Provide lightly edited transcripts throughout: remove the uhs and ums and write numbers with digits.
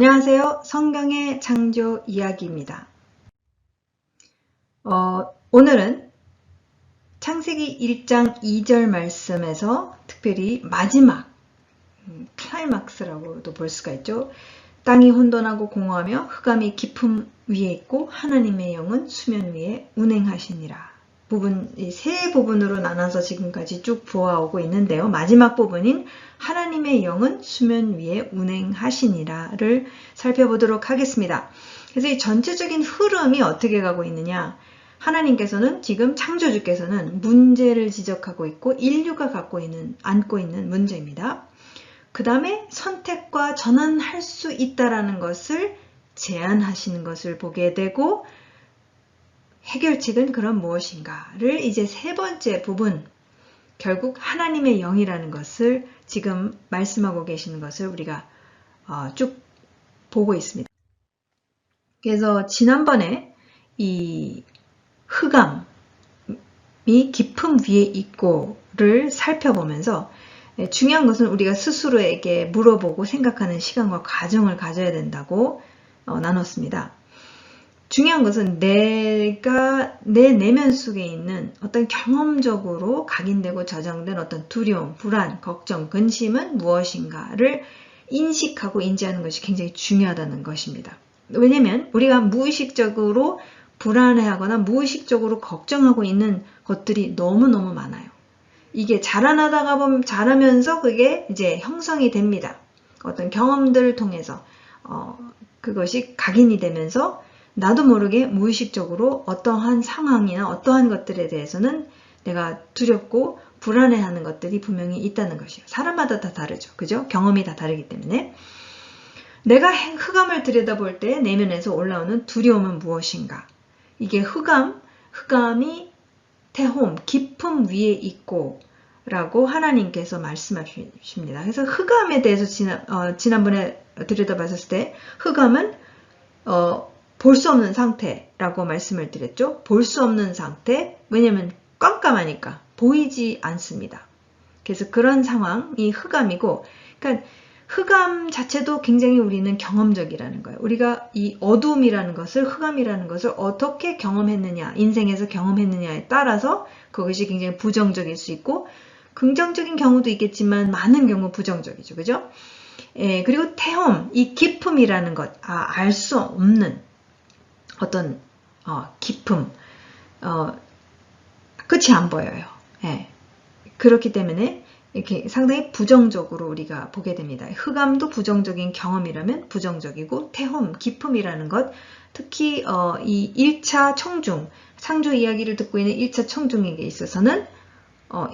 안녕하세요. 성경의 창조 이야기입니다. 오늘은 창세기 1장 2절 말씀에서 특별히 마지막 클라이막스라고도 볼 수가 있죠. 땅이 혼돈하고 공허하며 흑암이 깊음 위에 있고 하나님의 영은 수면 위에 운행하시니라. 이 세 부분으로 나눠서 지금까지 쭉 보아오고 있는데요. 마지막 부분인 하나님의 영은 수면 위에 운행하시니라를 살펴보도록 하겠습니다. 그래서 이 전체적인 흐름이 어떻게 가고 있느냐. 하나님께서는 지금 창조주께서는 문제를 지적하고 있고 인류가 안고 있는 문제입니다. 그 다음에 선택과 전환할 수 있다라는 것을 제안하시는 것을 보게 되고 해결책은 그럼 무엇인가를 이제 세 번째 부분, 결국 하나님의 영이라는 것을 지금 말씀하고 계시는 것을 우리가 쭉 보고 있습니다. 그래서 지난번에 이 흑암이 깊음 위에 있고를 살펴보면서 중요한 것은 우리가 스스로에게 물어보고 생각하는 시간과 과정을 가져야 된다고 나눴습니다. 중요한 것은 내가 내 내면 속에 있는 어떤 경험적으로 각인되고 저장된 어떤 두려움, 불안, 걱정, 근심은 무엇인가를 인식하고 인지하는 것이 굉장히 중요하다는 것입니다. 왜냐하면 우리가 무의식적으로 불안해하거나 무의식적으로 걱정하고 있는 것들이 너무너무 많아요. 이게 자라면서 그게 이제 형성이 됩니다. 어떤 경험들을 통해서 그것이 각인이 되면서 나도 모르게 무의식적으로 어떠한 상황이나 어떠한 것들에 대해서는 내가 두렵고 불안해하는 것들이 분명히 있다는 것이에요. 사람마다 다 다르죠. 그죠? 경험이 다 다르기 때문에. 내가 흑암을 들여다볼 때 내면에서 올라오는 두려움은 무엇인가? 이게 흑암이 태홈, 깊음 위에 있고 라고 하나님께서 말씀하십니다. 그래서 흑암에 대해서 지난번에 들여다봤을 때 흑암은 볼 수 없는 상태라고 말씀을 드렸죠. 볼 수 없는 상태, 왜냐하면 깜깜하니까 보이지 않습니다. 그래서 그런 상황이 흑암이고, 그러니까 흑암 자체도 굉장히 우리는 경험적이라는 거예요. 우리가 이 어둠이라는 것을, 흑암이라는 것을 어떻게 경험했느냐, 인생에서 경험했느냐에 따라서 그것이 굉장히 부정적일 수 있고 긍정적인 경우도 있겠지만 많은 경우 부정적이죠. 그죠? 그리고 태홈, 이 깊음이라는 것, 알 수 없는 어떤 깊음, 끝이 안 보여요. 그렇기 때문에 이렇게 상당히 부정적으로 우리가 보게 됩니다. 흑암도 부정적인 경험이라면 부정적이고 태홈, 깊음이라는 것, 특히 이 1차 청중, 창조 이야기를 듣고 있는 1차 청중에게 있어서는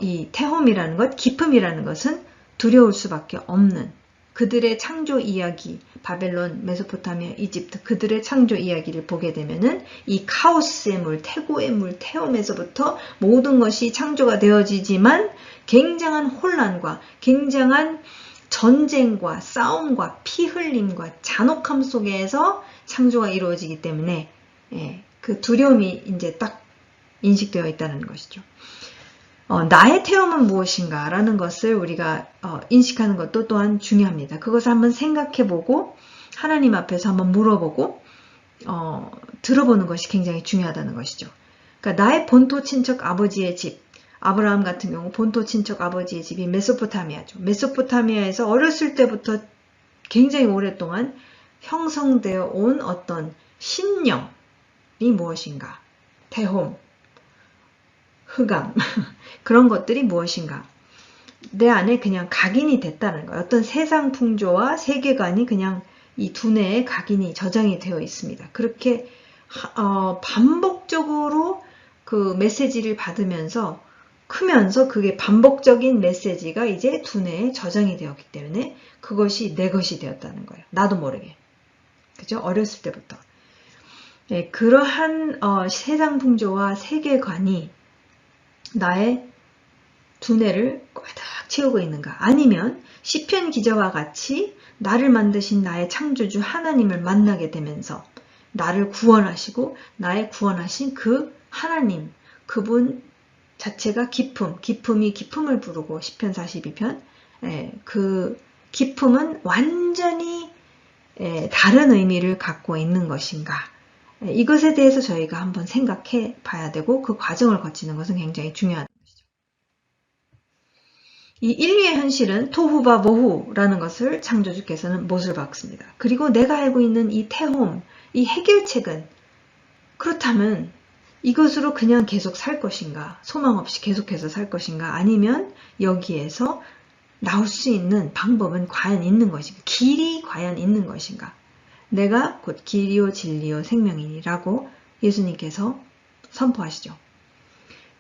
이 태홈이라는 것, 깊음이라는 것은 두려울 수밖에 없는 그들의 창조 이야기, 바벨론, 메소포타미아, 이집트 그들의 창조 이야기를 보게 되면은 이 카오스의 물, 태고의 물, 태움에서부터 모든 것이 창조가 되어지지만 굉장한 혼란과 굉장한 전쟁과 싸움과 피 흘림과 잔혹함 속에서 창조가 이루어지기 때문에 그 두려움이 이제 딱 인식되어 있다는 것이죠. 나의 태움은 무엇인가 라는 것을 우리가 인식하는 것도 또한 중요합니다. 그것을 한번 생각해보고 하나님 앞에서 한번 물어보고 들어보는 것이 굉장히 중요하다는 것이죠. 그러니까 나의 본토 친척 아버지의 집, 아브라함 같은 경우 본토 친척 아버지의 집이 메소포타미아죠. 메소포타미아에서 어렸을 때부터 굉장히 오랫동안 형성되어 온 어떤 신념이 무엇인가? 태홈, 흑암 그런 것들이 무엇인가? 내 안에 그냥 각인이 됐다는 거예요. 어떤 세상 풍조와 세계관이 그냥 이 두뇌에 각인이 저장이 되어 있습니다. 그렇게 반복적으로 그 메시지를 받으면서 크면서 그게 반복적인 메시지가 이제 두뇌에 저장이 되었기 때문에 그것이 내 것이 되었다는 거예요. 나도 모르게. 그죠? 어렸을 때부터. 그러한 세상 풍조와 세계관이 나의 두뇌를 꽉 채우고 있는가? 아니면 시편 기자와 같이 나를 만드신 나의 창조주 하나님을 만나게 되면서 나를 구원하시고 나의 구원하신 그 하나님, 그분 자체가 기품이 기품을 부르고 시편 42편 그 기품은 완전히 다른 의미를 갖고 있는 것인가? 이것에 대해서 저희가 한번 생각해 봐야 되고 그 과정을 거치는 것은 굉장히 중요한 것이죠. 이 인류의 현실은 토후바보후라는 것을 창조주께서는 못을 박습니다. 그리고 내가 알고 있는 이 태홈, 이 해결책은 그렇다면 이것으로 그냥 계속 살 것인가, 소망 없이 계속해서 살 것인가, 아니면 여기에서 나올 수 있는 방법은 과연 있는 것인가, 길이 과연 있는 것인가. 내가 곧 길이요 진리요 생명이라고 예수님께서 선포하시죠.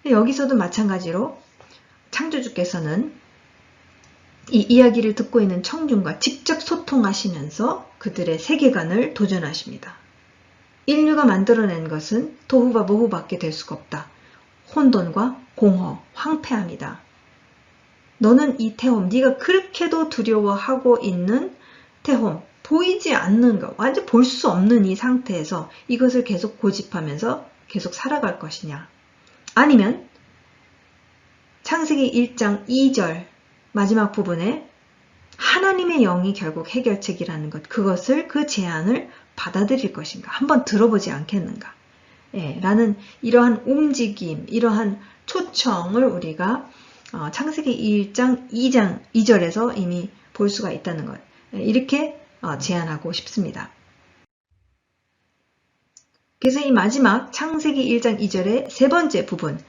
여기서도 마찬가지로 창조주께서는 이 이야기를 듣고 있는 청중과 직접 소통하시면서 그들의 세계관을 도전하십니다. 인류가 만들어낸 것은 토후바보후밖에 될 수가 없다. 혼돈과 공허, 황폐함이다. 너는 이 태홈, 네가 그렇게도 두려워하고 있는 태홈, 보이지 않는 것, 완전 볼 수 없는 이 상태에서 이것을 계속 고집하면서 계속 살아갈 것이냐. 아니면 창세기 1장 2절 마지막 부분에 하나님의 영이 결국 해결책이라는 것, 그것을 그 제안을 받아들일 것인가, 한번 들어보지 않겠는가, 라는 이러한 움직임, 이러한 초청을 우리가 창세기 1장 2절에서 이미 볼 수가 있다는 것, 이렇게 제안하고 싶습니다. 그래서 이 마지막 창세기 1장 2절의 세 번째 부분,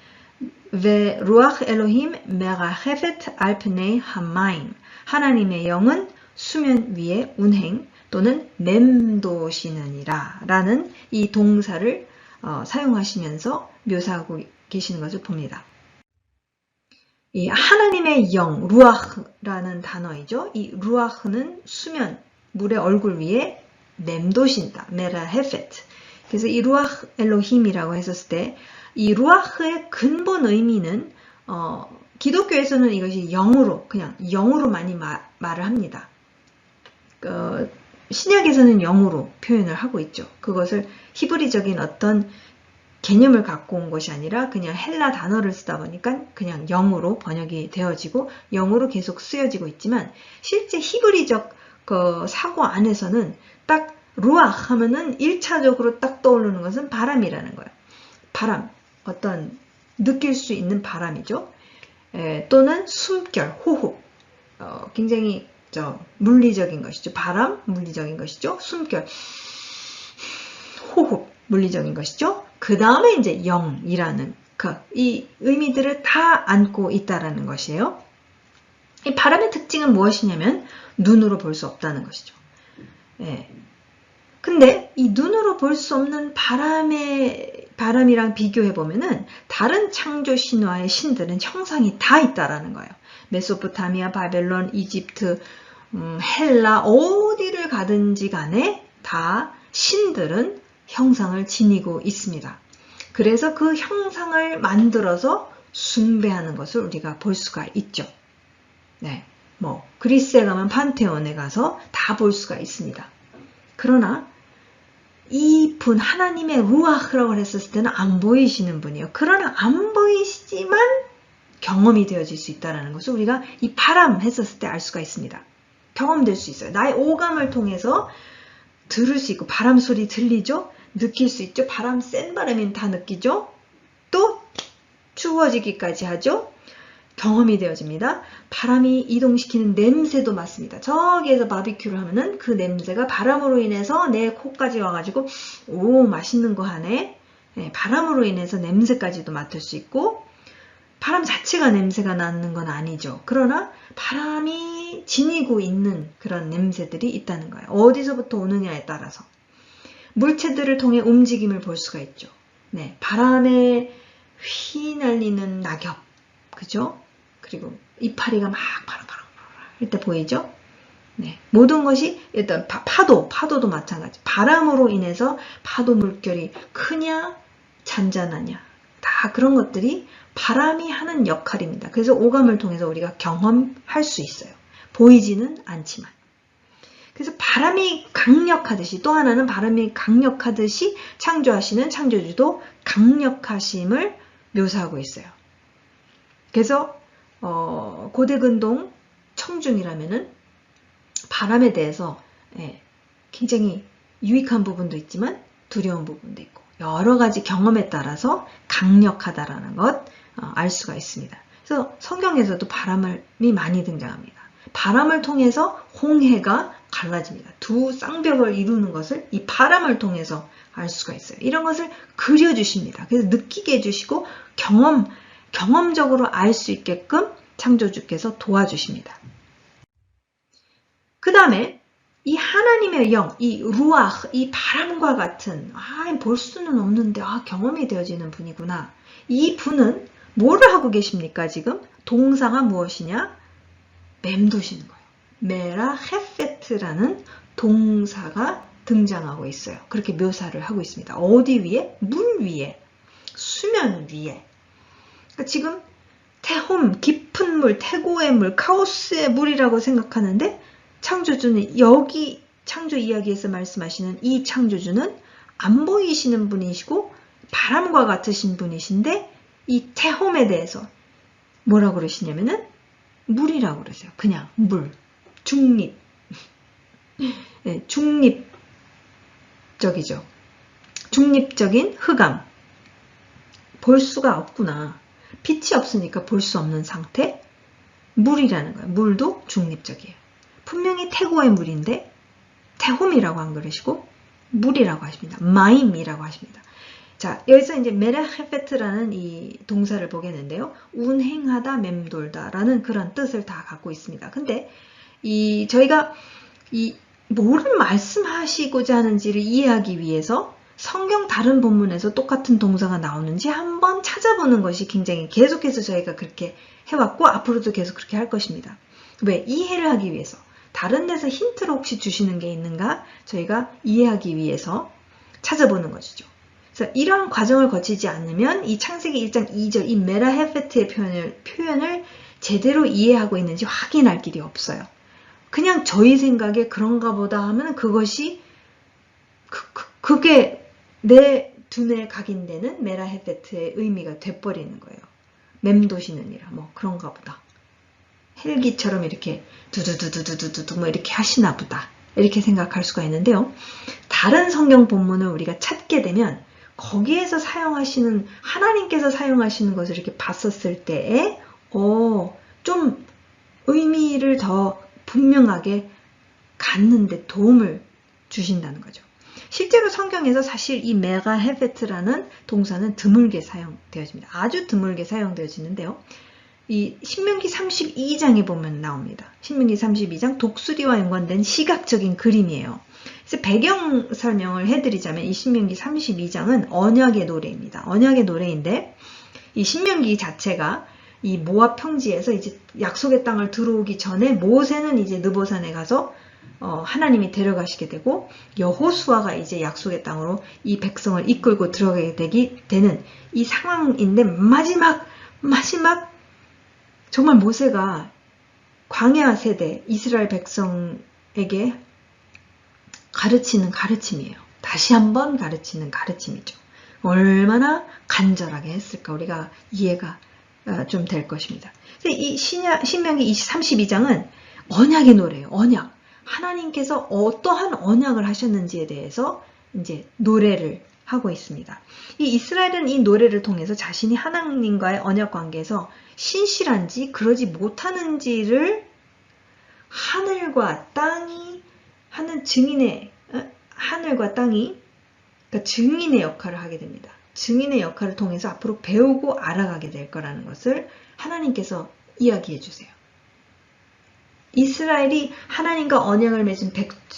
ורוח אלוהים מרחפת על פני המים. 하나님의 영은 수면 위에 운행 또는 맴도시느니라 라는 이 동사를 사용하시면서 묘사하고 계시는 것을 봅니다. 이 하나님의 영, 루아흐라는 단어이죠. 이 루아흐는 수면, 물의 얼굴 위에 맴도신다. 메라헤페트. 그래서 이 루아흐 엘로힘이라고 했었을 때 이 루아흐의 근본 의미는 기독교에서는 이것이 영으로, 그냥 영으로 많이 말을 합니다. 신약에서는 영으로 표현을 하고 있죠. 그것을 히브리적인 어떤 개념을 갖고 온 것이 아니라 그냥 헬라 단어를 쓰다 보니까 그냥 영으로 번역이 되어지고 영으로 계속 쓰여지고 있지만 실제 히브리적 그 사고 안에서는 딱 루아흐 하면은 1차적으로 딱 떠오르는 것은 바람이라는 거예요. 바람, 어떤 느낄 수 있는 바람이죠. 또는 숨결, 호흡, 굉장히 물리적인 것이죠. 바람, 물리적인 것이죠. 숨결, 호흡, 물리적인 것이죠. 그 다음에 이제 영이라는 이 의미들을 다 안고 있다라는 것이에요. 이 바람의 특징은 무엇이냐면 눈으로 볼 수 없다는 것이죠. 근데 이 눈으로 볼 수 없는 바람이랑 비교해 보면은 다른 창조 신화의 신들은 형상이 다 있다라는 거예요. 메소포타미아, 바벨론, 이집트, 헬라 어디를 가든지 간에 다 신들은 형상을 지니고 있습니다. 그래서 그 형상을 만들어서 숭배하는 것을 우리가 볼 수가 있죠. 그리스에 가면 판테온에 가서 다 볼 수가 있습니다. 그러나 이 분, 하나님의 루아흐라고 했었을 때는 안 보이시는 분이에요. 그러나 안 보이시지만 경험이 되어질 수 있다는 것을 우리가 이 바람 했었을 때 알 수가 있습니다. 경험될 수 있어요. 나의 오감을 통해서 들을 수 있고, 바람 소리 들리죠? 느낄 수 있죠? 바람, 센 바람이면 다 느끼죠? 또 추워지기까지 하죠? 경험이 되어집니다. 바람이 이동시키는 냄새도 맡습니다. 저기에서 바비큐를 하면은 그 냄새가 바람으로 인해서 내 코까지 와가지고 오 맛있는 거 하네. 바람으로 인해서 냄새까지도 맡을 수 있고 바람 자체가 냄새가 나는 건 아니죠. 그러나 바람이 지니고 있는 그런 냄새들이 있다는 거예요. 어디서부터 오느냐에 따라서 물체들을 통해 움직임을 볼 수가 있죠. 바람에 휘날리는 낙엽, 그죠? 그리고 이파리가 막 파랑파랑 이때 보이죠? 모든 것이 일단 파도도 마찬가지. 바람으로 인해서 파도 물결이 크냐 잔잔하냐 다 그런 것들이 바람이 하는 역할입니다. 그래서 오감을 통해서 우리가 경험할 수 있어요. 보이지는 않지만. 그래서 바람이 강력하듯이 또 하나는 바람이 강력하듯이 창조하시는 창조주도 강력하심을 묘사하고 있어요. 그래서 고대 근동 청중이라면은 바람에 대해서 굉장히 유익한 부분도 있지만 두려운 부분도 있고 여러 가지 경험에 따라서 강력하다라는 것 알 수가 있습니다. 그래서 성경에서도 바람이 많이 등장합니다. 바람을 통해서 홍해가 갈라집니다. 두 쌍벽을 이루는 것을 이 바람을 통해서 알 수가 있어요. 이런 것을 그려주십니다. 그래서 느끼게 해주시고 경험적으로 알 수 있게끔 창조주께서 도와주십니다. 그 다음에 이 하나님의 영, 이 루아흐, 이 바람과 같은 볼 수는 없는데 경험이 되어지는 분이구나. 이 분은 뭐를 하고 계십니까? 지금 동사가 무엇이냐? 맴도시는 거예요. 메라 헤페트라는 동사가 등장하고 있어요. 그렇게 묘사를 하고 있습니다. 어디 위에? 물 위에, 수면 위에. 그러니까 지금 태홈, 깊은 물, 태고의 물, 카오스의 물이라고 생각하는데 창조주는 여기 창조 이야기에서 말씀하시는 이 창조주는 안 보이시는 분이시고 바람과 같으신 분이신데 이 태홈에 대해서 뭐라고 그러시냐면은 물이라고 그러세요. 그냥 물, 중립, 네, 중립적이죠. 중립적인 흑암. 볼 수가 없구나. 빛이 없으니까 볼 수 없는 상태. 물이라는 거예요. 물도 중립적이에요. 분명히 태고의 물인데 태홈이라고 안 그러시고 물이라고 하십니다. 마임이라고 하십니다. 자, 여기서 이제 메라헤페트라는 이 동사를 보겠는데요. 운행하다, 맴돌다 라는 그런 뜻을 다 갖고 있습니다. 근데 저희가 뭐를 말씀하시고자 하는지를 이해하기 위해서 성경 다른 본문에서 똑같은 동사가 나오는지 한번 찾아보는 것이 굉장히 계속해서 저희가 그렇게 해왔고 앞으로도 계속 그렇게 할 것입니다. 왜? 이해를 하기 위해서. 다른 데서 힌트를 혹시 주시는 게 있는가? 저희가 이해하기 위해서 찾아보는 것이죠. 그래서 이런 과정을 거치지 않으면 이 창세기 1장 2절 이 메라헤페트의 표현을 제대로 이해하고 있는지 확인할 길이 없어요. 그냥 저희 생각에 그런가 보다 하면 그것이 그게 내 두뇌에 각인되는 메라헤페트의 의미가 돼버리는 거예요. 맴도시느니라 뭐 그런가 보다. 헬기처럼 이렇게 두두두두두두두 뭐 이렇게 하시나 보다. 이렇게 생각할 수가 있는데요. 다른 성경 본문을 우리가 찾게 되면 거기에서 사용하시는 하나님께서 사용하시는 것을 이렇게 봤었을 때에 좀 의미를 더 분명하게 갖는데 도움을 주신다는 거죠. 실제로 성경에서 사실 이 메가헤페트라는 동사는 드물게 사용되어집니다. 아주 드물게 사용되어지는데요. 이 신명기 32장에 보면 나옵니다. 신명기 32장 독수리와 연관된 시각적인 그림이에요. 그래서 배경 설명을 해드리자면 이 신명기 32장은 언약의 노래입니다. 언약의 노래인데 이 신명기 자체가 이 모압 평지에서 이제 약속의 땅을 들어오기 전에 모세는 이제 느보산에 가서 하나님이 데려가시게 되고 여호수아가 이제 약속의 땅으로 이 백성을 이끌고 들어가게 되는 이 상황인데 마지막 정말 모세가 광야 세대 이스라엘 백성에게 가르치는 가르침이에요. 다시 한번 가르치는 가르침이죠. 얼마나 간절하게 했을까 우리가 이해가 좀 될 것입니다. 이 신명기 32장은 언약의 노래예요. 언약. 하나님께서 어떠한 언약을 하셨는지에 대해서 이제 노래를 하고 있습니다. 이 이스라엘은 이 노래를 통해서 자신이 하나님과의 언약 관계에서 신실한지 그러지 못하는지를 하늘과 땅이 하는 증인의 하늘과 땅이 그러니까 증인의 역할을 하게 됩니다. 증인의 역할을 통해서 앞으로 배우고 알아가게 될 거라는 것을 하나님께서 이야기해 주세요. 이스라엘이 하나님과 언약을 맺은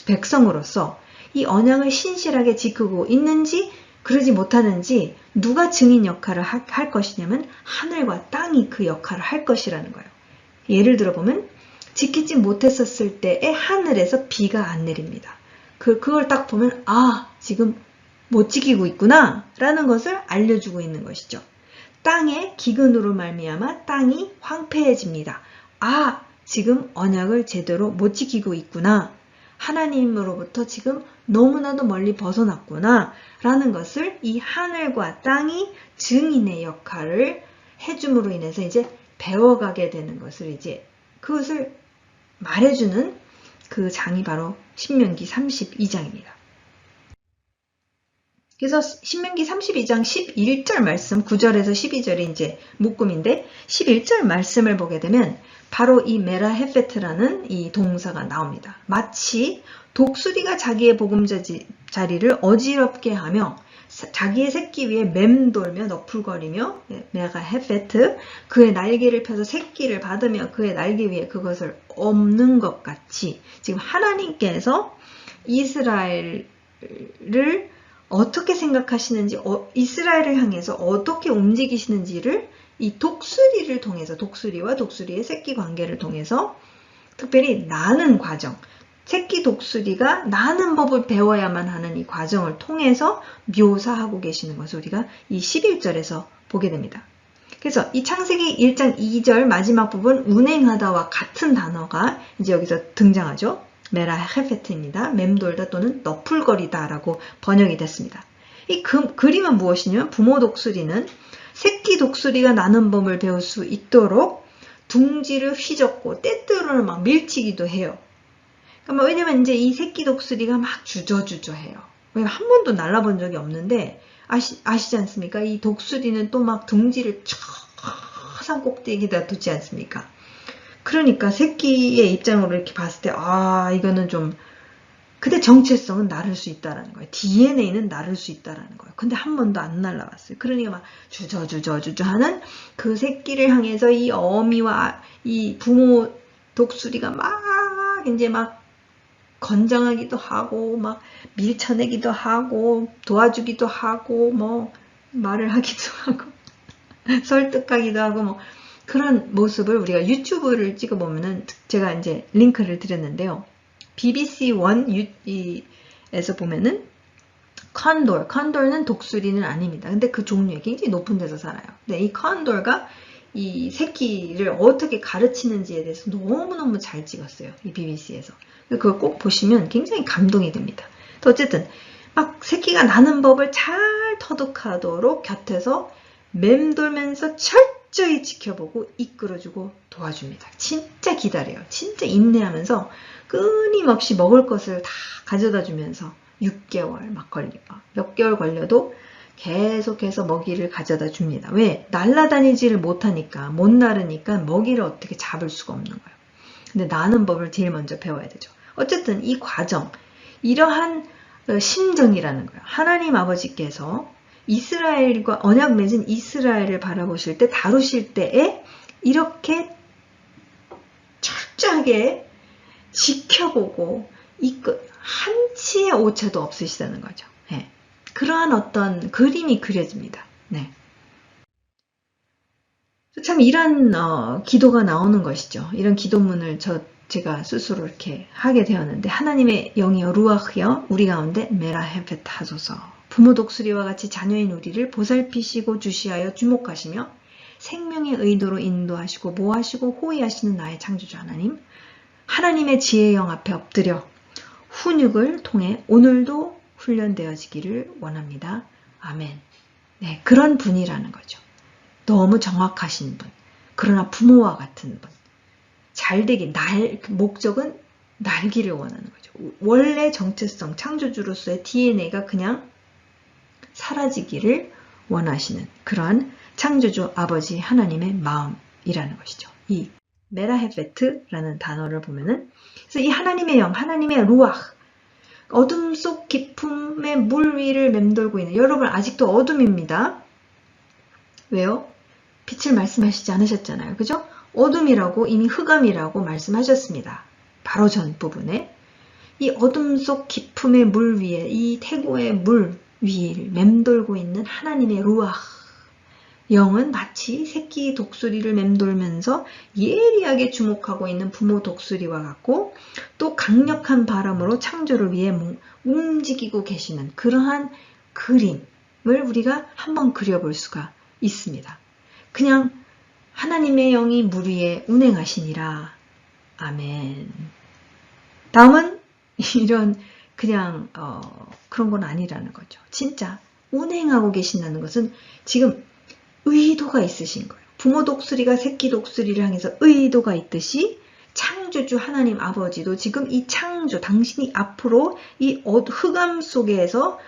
백성으로서 이 언약을 신실하게 지키고 있는지 그러지 못하는지 누가 증인 역할을 할 것이냐면 하늘과 땅이 그 역할을 할 것이라는 거예요. 예를 들어보면 지키지 못했었을 때에 하늘에서 비가 안 내립니다. 그걸 딱 보면 지금 못 지키고 있구나 라는 것을 알려주고 있는 것이죠. 땅의 기근으로 말미암아 땅이 황폐해집니다. 지금 언약을 제대로 못 지키고 있구나. 하나님으로부터 지금 너무나도 멀리 벗어났구나 라는 것을 이 하늘과 땅이 증인의 역할을 해줌으로 인해서 이제 배워가게 되는 것을 이제 그것을 말해주는 그 장이 바로 신명기 32장입니다. 그래서 신명기 32장 11절 말씀, 9절에서 12절이 이제 묶음인데 11절 말씀을 보게 되면 바로 이 메라헤페트라는 이 동사가 나옵니다. 마치 독수리가 자기의 보금자리를 어지럽게 하며 자기의 새끼 위에 맴돌며 너풀거리며 메라헤페트 그의 날개를 펴서 새끼를 받으며 그의 날개 위에 그것을 엎는 것 같이 지금 하나님께서 이스라엘을 어떻게 생각하시는지, 이스라엘을 향해서 어떻게 움직이시는지를 이 독수리를 통해서, 독수리와 독수리의 새끼 관계를 통해서 특별히 나는 과정, 새끼 독수리가 나는 법을 배워야만 하는 이 과정을 통해서 묘사하고 계시는 것을 우리가 이 11절에서 보게 됩니다. 그래서 이 창세기 1장 2절 마지막 부분 운행하다와 같은 단어가 이제 여기서 등장하죠. 메라헤페트입니다. 맴돌다 또는 너풀거리다 라고 번역이 됐습니다. 이 그림은 무엇이냐면 부모 독수리는 새끼 독수리가 나는 법을 배울 수 있도록 둥지를 휘젓고 때때로는 막 밀치기도 해요. 그러니까 왜냐면 이제 이 새끼 독수리가 막 주저주저해요. 왜냐면 한 번도 날라본 적이 없는데 아시지 않습니까? 이 독수리는 또 막 둥지를 산 꼭대기에다 두지 않습니까? 그러니까 새끼의 입장으로 이렇게 봤을 때 이거는 좀 근데 정체성은 나를 수 있다라는 거예요. DNA는 나를 수 있다라는 거예요. 근데 한 번도 안 날라왔어요. 그러니까 막 주저 하는 그 새끼를 향해서 이 어미와 이 부모 독수리가 막 이제 막 건장하기도 하고 막 밀쳐내기도 하고 도와주기도 하고 뭐 말을 하기도 하고 설득하기도 하고 뭐 그런 모습을 우리가 유튜브를 찍어보면은 제가 이제 링크를 드렸는데요. BBC 1에서 보면은 컨돌는 독수리는 아닙니다. 근데 그 종류에 굉장히 높은 데서 살아요. 근데 이 컨돌가 이 새끼를 어떻게 가르치는지에 대해서 너무너무 잘 찍었어요. 이 BBC에서. 그걸 꼭 보시면 굉장히 감동이 됩니다. 어쨌든 막 새끼가 나는 법을 잘 터득하도록 곁에서 맴돌면서 철저히 지켜보고 이끌어주고 도와줍니다. 진짜 기다려요. 진짜 인내하면서 끊임없이 먹을 것을 다 가져다 주면서 6개월 막 걸리고 몇 개월 걸려도 계속해서 먹이를 가져다 줍니다. 왜? 날아다니지를 못하니까 못 나르니까 먹이를 어떻게 잡을 수가 없는 거예요. 근데 나는 법을 제일 먼저 배워야 되죠. 어쨌든 이 과정, 이러한 심정이라는 거예요. 하나님 아버지께서 이스라엘과 언약 맺은 이스라엘을 바라보실 때 다루실 때에 이렇게 철저하게 지켜보고 한치의 오차도 없으시다는 거죠. 네. 그러한 어떤 그림이 그려집니다. 네. 참 이런 기도가 나오는 것이죠. 이런 기도문을 제가 스스로 이렇게 하게 되었는데 하나님의 영이여 루아흐여 우리 가운데 메라헤페트 하소서. 부모 독수리와 같이 자녀인 우리를 보살피시고 주시하여 주목하시며 생명의 의도로 인도하시고 보호하시고 호위하시는 나의 창조주 하나님, 하나님의 지혜의 영 앞에 엎드려 훈육을 통해 오늘도 훈련되어지기를 원합니다. 아멘. 네, 그런 분이라는 거죠. 너무 정확하신 분. 그러나 부모와 같은 분. 잘되기, 목적은 날기를 원하는 거죠. 원래 정체성, 창조주로서의 DNA가 그냥 사라지기를 원하시는 그러한 창조주 아버지 하나님의 마음이라는 것이죠. 이 메라헤페트라는 단어를 보면은 그래서 이 하나님의 영, 하나님의 루아흐, 어둠 속 깊음의 물 위를 맴돌고 있는 여러분 아직도 어둠입니다. 왜요? 빛을 말씀하시지 않으셨잖아요. 그죠? 어둠이라고 이미 흑암이라고 말씀하셨습니다. 바로 전 부분에 이 어둠 속 깊음의 물 위에 이 태고의 물 위를 맴돌고 있는 하나님의 루아흐 영은 마치 새끼 독수리를 맴돌면서 예리하게 주목하고 있는 부모 독수리와 같고 또 강력한 바람으로 창조를 위해 움직이고 계시는 그러한 그림을 우리가 한번 그려볼 수가 있습니다. 그냥 하나님의 영이 물 위에 운행하시니라. 아멘. 다음은 이런 그냥 그런 건 아니라는 거죠. 진짜 운행하고 계신다는 것은 지금 의도가 있으신 거예요. 부모 독수리가 새끼 독수리를 향해서 의도가 있듯이 창조주 하나님 아버지도 지금 이 창조, 당신이 앞으로 이 흑암 속에서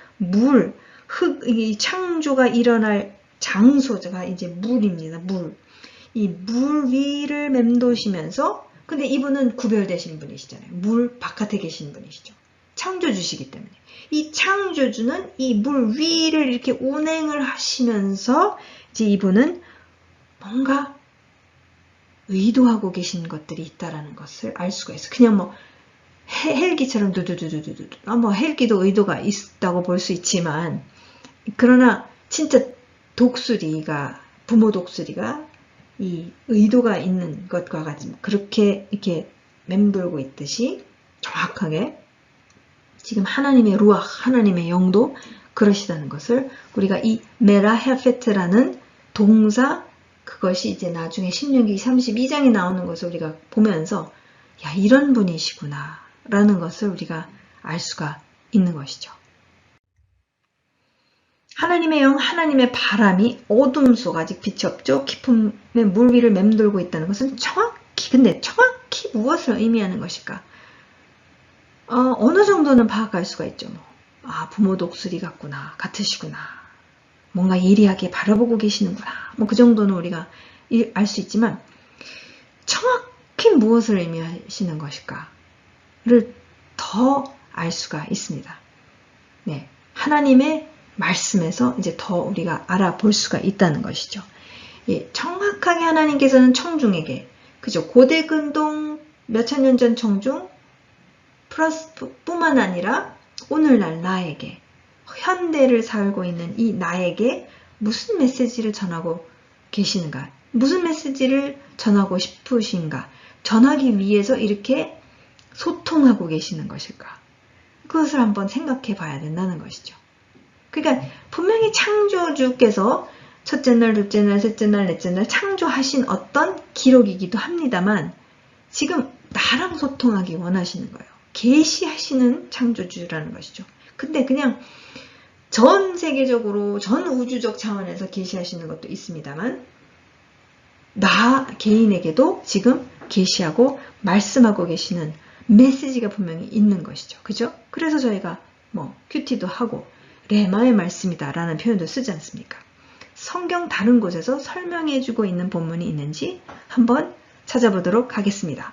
이 창조가 일어날 장소가 이제 물입니다. 물. 이 물 위를 맴도시면서, 근데 이분은 구별되신 분이시잖아요. 물 바깥에 계신 분이시죠. 창조주시기 때문에. 이 창조주는 이 물 위를 이렇게 운행을 하시면서 이제 이분은 뭔가 의도하고 계신 것들이 있다라는 것을 알 수가 있어요. 그냥 뭐 헬기처럼 두두두두두두. 뭐 헬기도 의도가 있다고 볼 수 있지만, 그러나 진짜 부모 독수리가 이 의도가 있는 것과 같이 그렇게 이렇게 맴돌고 있듯이 정확하게 지금 하나님의 루ach, 하나님의 영도 그러시다는 것을 우리가 이 메라헤페트라는 동사, 그것이 이제 나중에 신명기 32장에 나오는 것을 우리가 보면서 야, 이런 분이시구나 라는 것을 우리가 알 수가 있는 것이죠. 하나님의 영, 하나님의 바람이 어둠 속, 아직 빛이 없죠. 깊음의 물 위를 맴돌고 있다는 것은 근데 정확히 무엇을 의미하는 것일까? 어느 정도는 파악할 수가 있죠. 부모 독수리 같으시구나. 뭔가 예리하게 바라보고 계시는구나. 그 정도는 우리가 알 수 있지만, 정확히 무엇을 의미하시는 것일까를 더 알 수가 있습니다. 네. 하나님의 말씀에서 이제 더 우리가 알아볼 수가 있다는 것이죠. 예, 정확하게 하나님께서는 청중에게, 그죠? 고대 근동 몇천 년 전 청중, 뿐만 아니라 오늘날 나에게, 현대를 살고 있는 이 나에게 무슨 메시지를 전하고 계시는가? 무슨 메시지를 전하고 싶으신가? 전하기 위해서 이렇게 소통하고 계시는 것일까? 그것을 한번 생각해 봐야 된다는 것이죠. 그러니까 분명히 창조주께서 첫째 날, 둘째 날, 셋째 날, 넷째 날 창조하신 어떤 기록이기도 합니다만, 지금 나랑 소통하기 원하시는 거예요. 계시하시는 창조주라는 것이죠. 근데 그냥 전 세계적으로, 전 우주적 차원에서 계시하시는 것도 있습니다만, 나 개인에게도 지금 계시하고 말씀하고 계시는 메시지가 분명히 있는 것이죠. 그죠? 그래서 저희가 큐티도 하고 레마의 말씀이다 라는 표현도 쓰지 않습니까? 성경 다른 곳에서 설명해주고 있는 본문이 있는지 한번 찾아보도록 하겠습니다.